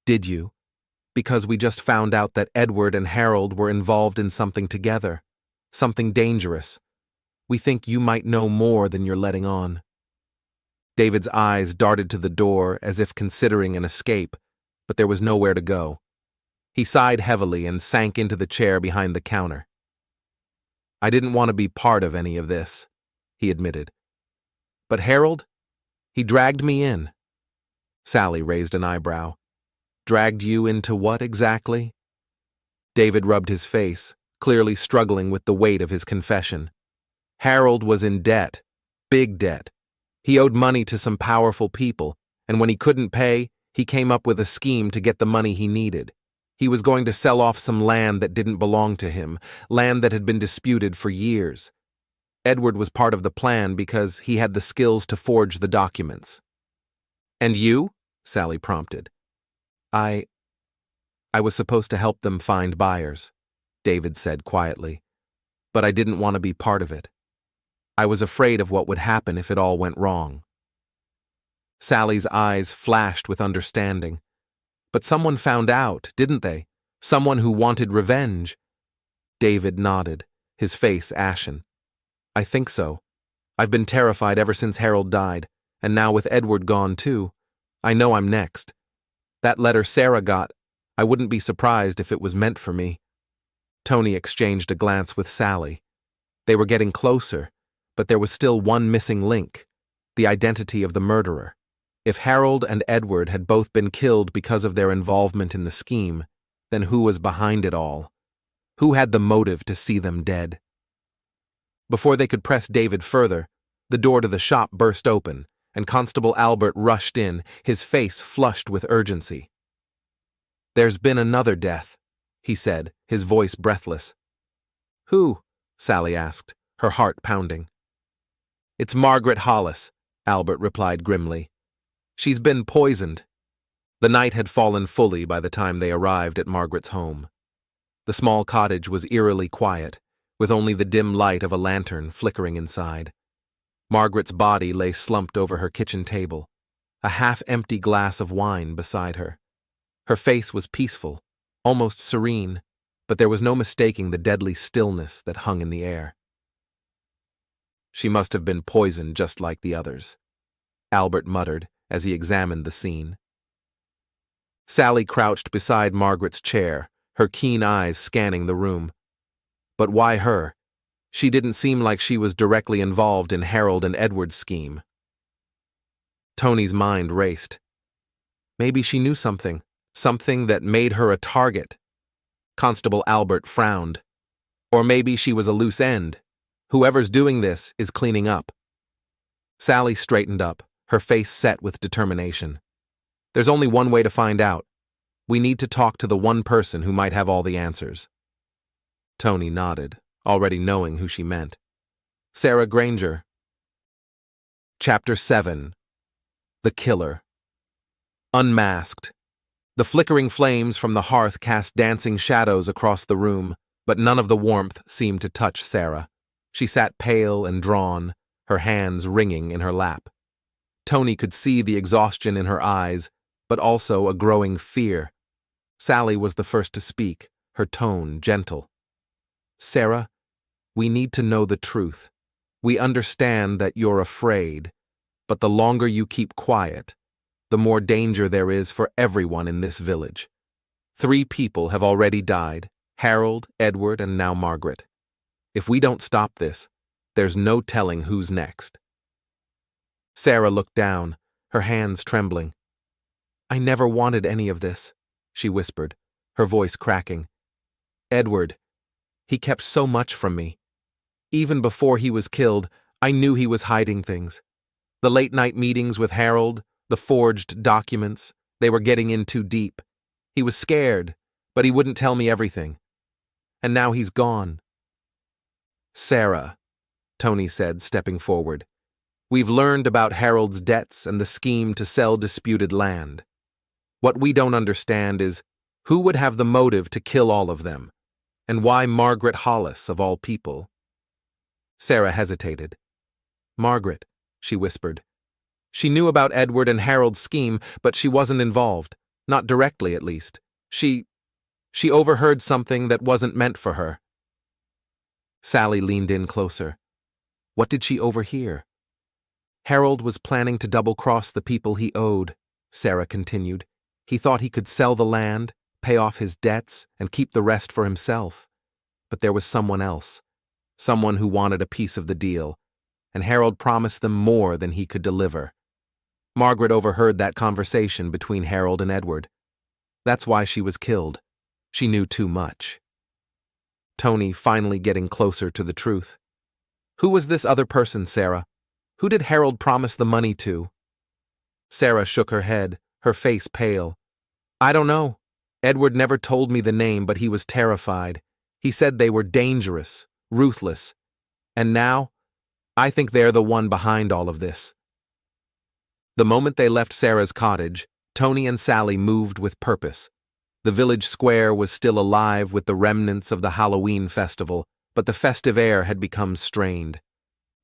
"Did you? Because we just found out that Edward and Harold were involved in something together, something dangerous. We think you might know more than you're letting on." David's eyes darted to the door as if considering an escape, but there was nowhere to go. He sighed heavily and sank into the chair behind the counter. "I didn't want to be part of any of this," he admitted. "But Harold? He dragged me in." Sally raised an eyebrow. "Dragged you into what exactly?" David rubbed his face, clearly struggling with the weight of his confession. Harold was in debt, big debt. He owed money to some powerful people, and when he couldn't pay, he came up with a scheme to get the money he needed. He was going to sell off some land that didn't belong to him, land that had been disputed for years. Edward was part of the plan because he had the skills to forge the documents. "And you?" Sally prompted. I was supposed to help them find buyers," David said quietly, "but I didn't want to be part of it. I was afraid of what would happen if it all went wrong." Sally's eyes flashed with understanding. "But someone found out, didn't they? Someone who wanted revenge." David nodded, his face ashen. "I think so. I've been terrified ever since Harold died, and now with Edward gone too, I know I'm next. That letter Sarah got, I wouldn't be surprised if it was meant for me." Tony exchanged a glance with Sally. They were getting closer, but there was still one missing link, the identity of the murderer. If Harold and Edward had both been killed because of their involvement in the scheme, then who was behind it all? Who had the motive to see them dead? Before they could press David further, the door to the shop burst open, and Constable Albert rushed in, his face flushed with urgency. "There's been another death," he said, his voice breathless. "Who?" Sally asked, her heart pounding. "It's Margaret Hollis," Albert replied grimly. "She's been poisoned." The night had fallen fully by the time they arrived at Margaret's home. The small cottage was eerily quiet, with only the dim light of a lantern flickering inside. Margaret's body lay slumped over her kitchen table, a half-empty glass of wine beside her. Her face was peaceful, almost serene, but there was no mistaking the deadly stillness that hung in the air. "She must have been poisoned just like the others," Albert muttered as he examined the scene. Sally crouched beside Margaret's chair, her keen eyes scanning the room. But why her? She didn't seem like she was directly involved in Harold and Edward's scheme. Tony's mind raced. Maybe she knew something that made her a target. Constable Albert frowned. Or maybe she was a loose end. Whoever's doing this is cleaning up. Sally straightened up, her face set with determination. "There's only one way to find out. We need to talk to the one person who might have all the answers." Tony nodded, already knowing who she meant. "Sarah Granger." Chapter 7. The Killer. Unmasked. The flickering flames from the hearth cast dancing shadows across the room, but none of the warmth seemed to touch Sarah. She sat pale and drawn, her hands wringing in her lap. Tony could see the exhaustion in her eyes, but also a growing fear. Sally was the first to speak, her tone gentle. "Sarah, we need to know the truth. We understand that you're afraid, but the longer you keep quiet, the more danger there is for everyone in this village. 3 people have already died, Harold, Edward, and now Margaret. If we don't stop this, there's no telling who's next." Sarah looked down, her hands trembling. "I never wanted any of this," she whispered, her voice cracking. "Edward, he kept so much from me. Even before he was killed, I knew he was hiding things. The late-night meetings with Harold, the forged documents, they were getting in too deep. He was scared, but he wouldn't tell me everything. And now he's gone." "Sarah," Tony said, stepping forward. We've learned about Harold's debts and the scheme to sell disputed land. What we don't understand is who would have the motive to kill all of them, and why Margaret Hollis, of all people. Sarah hesitated. Margaret, she whispered. She knew about Edward and Harold's scheme, but she wasn't involved, not directly at least. She overheard something that wasn't meant for her. Sally leaned in closer. What did she overhear? Harold was planning to double-cross the people he owed, Sarah continued. He thought he could sell the land, pay off his debts, and keep the rest for himself. But there was someone else, someone who wanted a piece of the deal, and Harold promised them more than he could deliver. Margaret overheard that conversation between Harold and Edward. That's why she was killed. She knew too much. Tony finally getting closer to the truth. Who was this other person, Sarah? Who did Harold promise the money to? Sarah shook her head, her face pale. I don't know. Edward never told me the name, but he was terrified. He said they were dangerous, ruthless. And now, I think they're the one behind all of this. The moment they left Sarah's cottage, Tony and Sally moved with purpose. The village square was still alive with the remnants of the Halloween festival, but the festive air had become strained.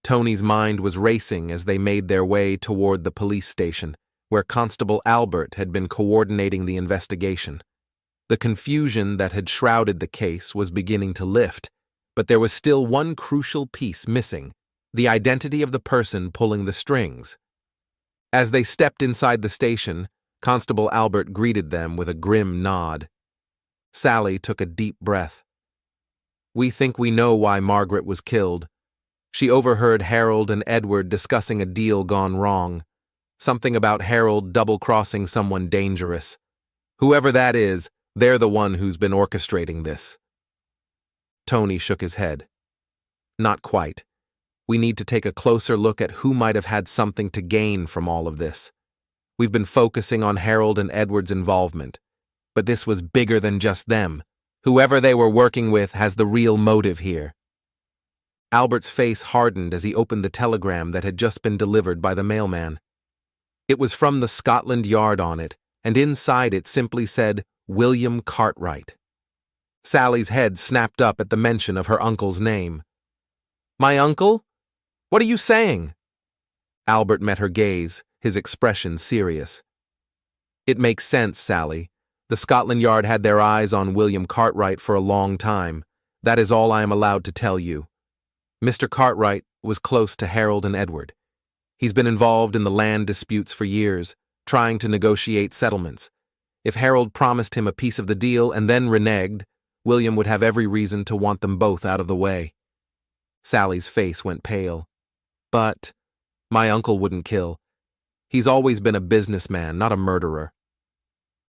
Tony's mind was racing as they made their way toward the police station, where Constable Albert had been coordinating the investigation. The confusion that had shrouded the case was beginning to lift, but there was still one crucial piece missing: the identity of the person pulling the strings. As they stepped inside the station, Constable Albert greeted them with a grim nod. Sally took a deep breath. We think we know why Margaret was killed. She overheard Harold and Edward discussing a deal gone wrong. Something about Harold double-crossing someone dangerous. Whoever that is, they're the one who's been orchestrating this. Tony shook his head. Not quite. We need to take a closer look at who might have had something to gain from all of this. We've been focusing on Harold and Edward's involvement, but this was bigger than just them. Whoever they were working with has the real motive here. Albert's face hardened as he opened the telegram that had just been delivered by the mailman. It was from the Scotland Yard on it, and inside it simply said, William Cartwright. Sally's head snapped up at the mention of her uncle's name. My uncle? What are you saying? Albert met her gaze, his expression serious. It makes sense, Sally. The Scotland Yard had their eyes on William Cartwright for a long time. That is all I am allowed to tell you. Mr. Cartwright was close to Harold and Edward. He's been involved in the land disputes for years, trying to negotiate settlements. If Harold promised him a piece of the deal and then reneged, William would have every reason to want them both out of the way. Sally's face went pale. But my uncle wouldn't kill. He's always been a businessman, not a murderer.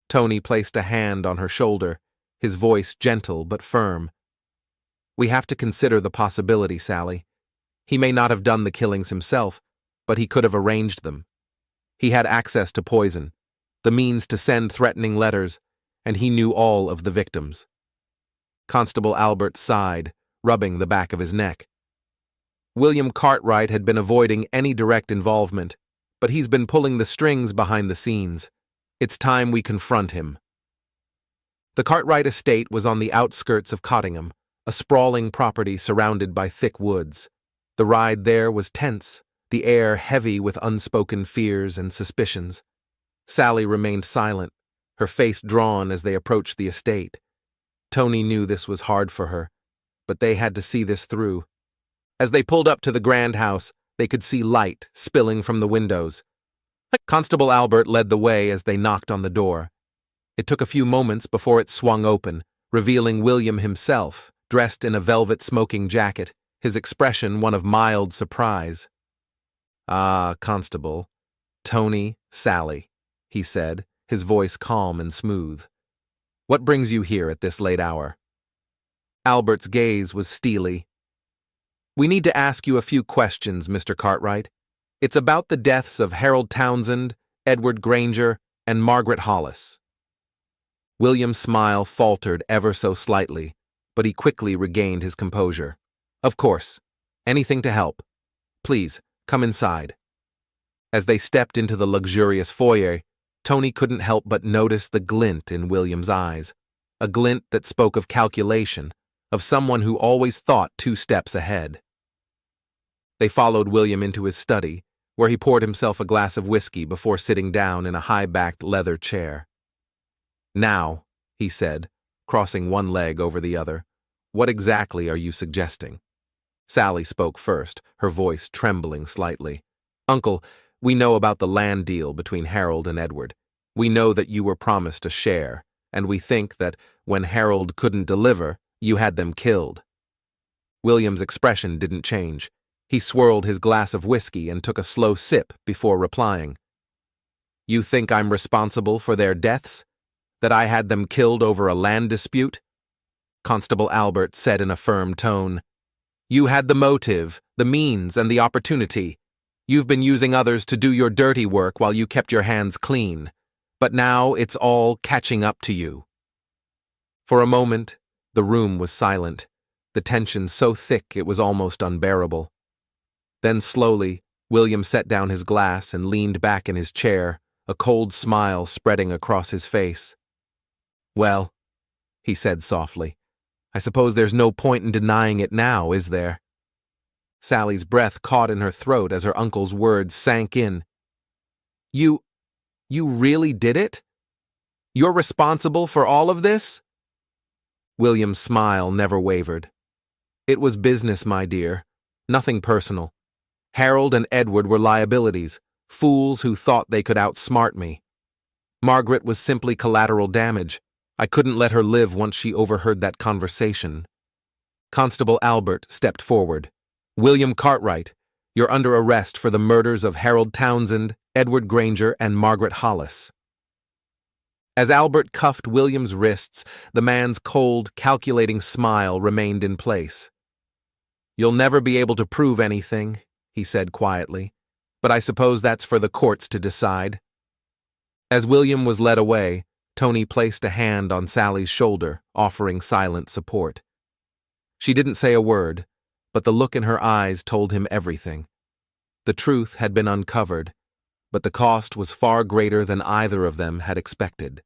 Tony placed a hand on her shoulder, his voice gentle but firm. We have to consider the possibility, Sally. He may not have done the killings himself, but he could have arranged them. He had access to poison, the means to send threatening letters, and he knew all of the victims. Constable Albert sighed, rubbing the back of his neck. William Cartwright had been avoiding any direct involvement, but he's been pulling the strings behind the scenes. It's time we confront him. The Cartwright estate was on the outskirts of Cottingham, a sprawling property surrounded by thick woods. The ride there was tense, the air heavy with unspoken fears and suspicions. Sally remained silent, her face drawn as they approached the estate. Tony knew this was hard for her, but they had to see this through. As they pulled up to the grand house, they could see light spilling from the windows. Constable Albert led the way as they knocked on the door. It took a few moments before it swung open, revealing William himself, dressed in a velvet smoking jacket, his expression one of mild surprise. Ah, Constable. Tony, Sally, he said, his voice calm and smooth. What brings you here at this late hour? Albert's gaze was steely. We need to ask you a few questions, Mr. Cartwright. It's about the deaths of Harold Townsend, Edward Granger, and Margaret Hollis. William's smile faltered ever so slightly, but he quickly regained his composure. Of course. Anything to help. Please, come inside. As they stepped into the luxurious foyer, Tony couldn't help but notice the glint in William's eyes, a glint that spoke of calculation, of someone who always thought 2 steps ahead. They followed William into his study, where he poured himself a glass of whiskey before sitting down in a high-backed leather chair. Now, he said, crossing one leg over the other, what exactly are you suggesting? Sally spoke first, her voice trembling slightly. Uncle, we know about the land deal between Harold and Edward. We know that you were promised a share, and we think that when Harold couldn't deliver, you had them killed. William's expression didn't change. He swirled his glass of whiskey and took a slow sip before replying. You think I'm responsible for their deaths? That I had them killed over a land dispute? Constable Albert said in a firm tone. You had the motive, the means, and the opportunity. You've been using others to do your dirty work while you kept your hands clean. But now it's all catching up to you. For a moment, the room was silent, the tension so thick it was almost unbearable. Then slowly, William set down his glass and leaned back in his chair, a cold smile spreading across his face. Well, he said softly, I suppose there's no point in denying it now, is there? Sally's breath caught in her throat as her uncle's words sank in. You really did it? You're responsible for all of this? William's smile never wavered. It was business, my dear. Nothing personal. Harold and Edward were liabilities, fools who thought they could outsmart me. Margaret was simply collateral damage. I couldn't let her live once she overheard that conversation. Constable Albert stepped forward. William Cartwright, you're under arrest for the murders of Harold Townsend, Edward Granger, and Margaret Hollis. As Albert cuffed William's wrists, the man's cold, calculating smile remained in place. You'll never be able to prove anything, he said quietly, but I suppose that's for the courts to decide. As William was led away, Tony placed a hand on Sally's shoulder, offering silent support. She didn't say a word, but the look in her eyes told him everything. The truth had been uncovered, but the cost was far greater than either of them had expected.